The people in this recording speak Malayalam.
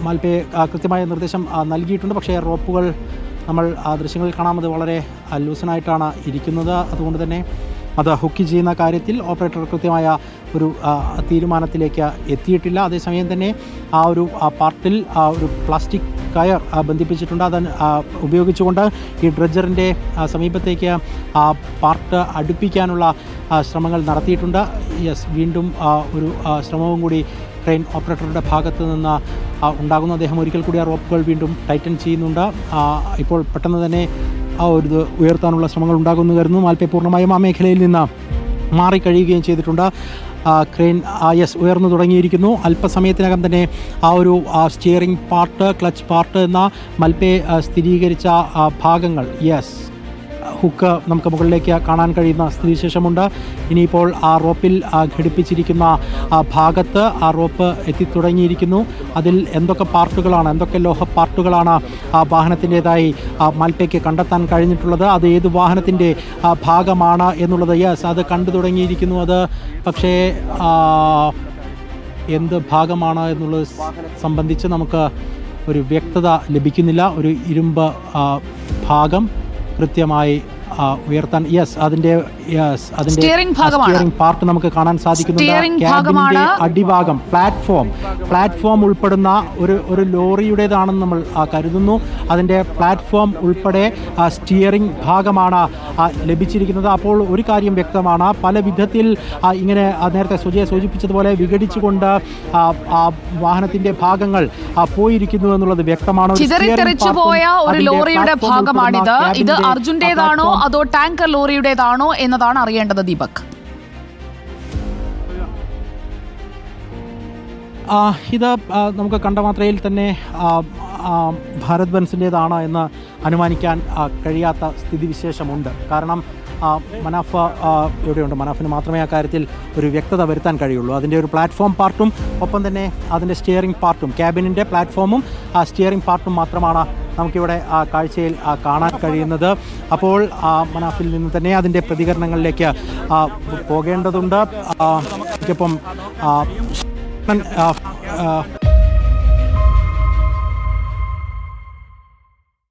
മാൽപ്പെ കൃത്യമായ നിർദ്ദേശം നൽകിയിട്ടുണ്ട്. പക്ഷേ റോപ്പുകൾ നമ്മൾ ദൃശ്യങ്ങളിൽ കാണാം, അത് വളരെ ലൂസനായിട്ടാണ് ഇരിക്കുന്നത്. അതുകൊണ്ട് തന്നെ അത് ഹുക്ക് ചെയ്യുന്ന കാര്യത്തിൽ ഓപ്പറേറ്റർ കൃത്യമായ ഒരു തീരുമാനത്തിലേക്ക് എത്തിയിട്ടില്ല. അതേസമയം തന്നെ ആ ഒരു പാർട്ടിൽ ഒരു പ്ലാസ്റ്റിക് കയർ ബന്ധിപ്പിച്ചിട്ടുണ്ട്. അത് ഉപയോഗിച്ചുകൊണ്ട് ഈ ഡ്രഡ്ജറിൻ്റെ സമീപത്തേക്ക് പാർട്ട് അടുപ്പിക്കാനുള്ള ശ്രമങ്ങൾ നടത്തിയിട്ടുണ്ട്. വീണ്ടും ഒരു ശ്രമവും കൂടി ക്രെയിൻ ഓപ്പറേറ്ററുടെ ഭാഗത്ത് നിന്ന് ഉണ്ടാകുന്നു. അദ്ദേഹം ഒരിക്കൽ കൂടി ആ റോപ്പുകൾ വീണ്ടും ടൈറ്റൻ ചെയ്യുന്നുണ്ട്. ഇപ്പോൾ പെട്ടെന്ന് തന്നെ ആ ഒരു ഉയർത്താനുള്ള ശ്രമങ്ങൾ ഉണ്ടാകുന്നു കരുതുന്നു. മാൽപ്പെ പൂർണ്ണമായും ആ മേഖലയിൽ നിന്ന് മാറിക്കഴിയുകയും ചെയ്തിട്ടുണ്ട്. ക്രെയിൻ ഉയർന്നു തുടങ്ങിയിരിക്കുന്നു. അല്പസമയത്തിനകം തന്നെ ആ ഒരു സ്റ്റിയറിംഗ് പാർട്ട്, ക്ലച്ച് പാർട്ട് എന്ന മാൽപ്പെ സ്ഥിരീകരിച്ച ഭാഗങ്ങൾ ഹുക്ക് നമുക്ക് മുകളിലേക്ക് കാണാൻ കഴിയുന്ന സ്ഥിതിവിശേഷമുണ്ട്. ഇനിയിപ്പോൾ ആ റോപ്പിൽ ഘടിപ്പിച്ചിരിക്കുന്ന ഭാഗത്ത് ആ റോപ്പ് എത്തിത്തുടങ്ങിയിരിക്കുന്നു. അതിൽ എന്തൊക്കെ പാർട്ടുകളാണ്, എന്തൊക്കെ ലോഹ പാർട്ടുകളാണ് ആ വാഹനത്തിൻ്റേതായി മാൽപ്പയ്ക്ക് കണ്ടെത്താൻ കഴിഞ്ഞിട്ടുള്ളത്, അത് ഏത് വാഹനത്തിൻ്റെ ഭാഗമാണ് എന്നുള്ളത് അത് കണ്ടു തുടങ്ങിയിരിക്കുന്നു. അത് പക്ഷേ എന്ത് ഭാഗമാണ് എന്നുള്ളത് സംബന്ധിച്ച് നമുക്ക് ഒരു വ്യക്തത ലഭിക്കുന്നില്ല. ഒരു ഇരുമ്പ് ഭാഗം കൃത്യമായി ഉയർത്താൻ അതിന്റെ സ്റ്റിയറിംഗ് പാർട്ട് നമുക്ക് കാണാൻ സാധിക്കുന്നുണ്ട്. ക്യാബിന്റെ അടിഭാഗം പ്ലാറ്റ്ഫോം ഉൾപ്പെടുന്ന ഒരു ലോറിയുടേതാണെന്ന് നമ്മൾ കരുതുന്നു. അതിന്റെ പ്ലാറ്റ്ഫോം ഉൾപ്പെടെ സ്റ്റിയറിംഗ് ഭാഗമാണ് ലഭിച്ചിരിക്കുന്നത്. അപ്പോൾ ഒരു കാര്യം വ്യക്തമാണ്, പല വിധത്തിൽ ഇങ്ങനെ നേരത്തെ സുജയ സൂചിപ്പിച്ചതുപോലെ വിഘടിച്ചുകൊണ്ട് വാഹനത്തിന്റെ ഭാഗങ്ങൾ പോയിരിക്കുന്നു എന്നുള്ളത് വ്യക്തമാണ്. ചിതറിത്തെറിച്ചുപോയ ഒരു ലോറിയുടെ ഭാഗമാണിത്. ഇത് അർജുന്റേതാണോ അതോ ടാങ്കർ ലോറിയുടേതാണോ എന്നതാണ് അറിയേണ്ടത് ദീപക്. ഇത് നമുക്ക് കണ്ട മാത്രയിൽ തന്നെ ഭാരത് ബെൻസിൻ്റേതാണ് എന്ന് അനുമാനിക്കാൻ കഴിയാത്ത സ്ഥിതിവിശേഷമുണ്ട്. കാരണം മനാഫ് എവിടെയുണ്ട്, മനാഫിന് മാത്രമേ ആ കാര്യത്തിൽ ഒരു വ്യക്തത വരുത്താൻ കഴിയുള്ളൂ. അതിൻ്റെ ഒരു പ്ലാറ്റ്ഫോം പാർട്ടും ഒപ്പം തന്നെ അതിൻ്റെ സ്റ്റിയറിംഗ് പാർട്ടും, ക്യാബിനിൻ്റെ പ്ലാറ്റ്ഫോമും സ്റ്റിയറിംഗ് പാർട്ടും മാത്രമാണ് നമുക്കിവിടെ കാഴ്ചയിൽ കാണാൻ കഴിയുന്നത്. അപ്പോൾ മനാഫിൽ നിന്ന് തന്നെ അതിൻ്റെ പ്രതികരണങ്ങളിലേക്ക് പോകേണ്ടതുണ്ട്. ഒപ്പം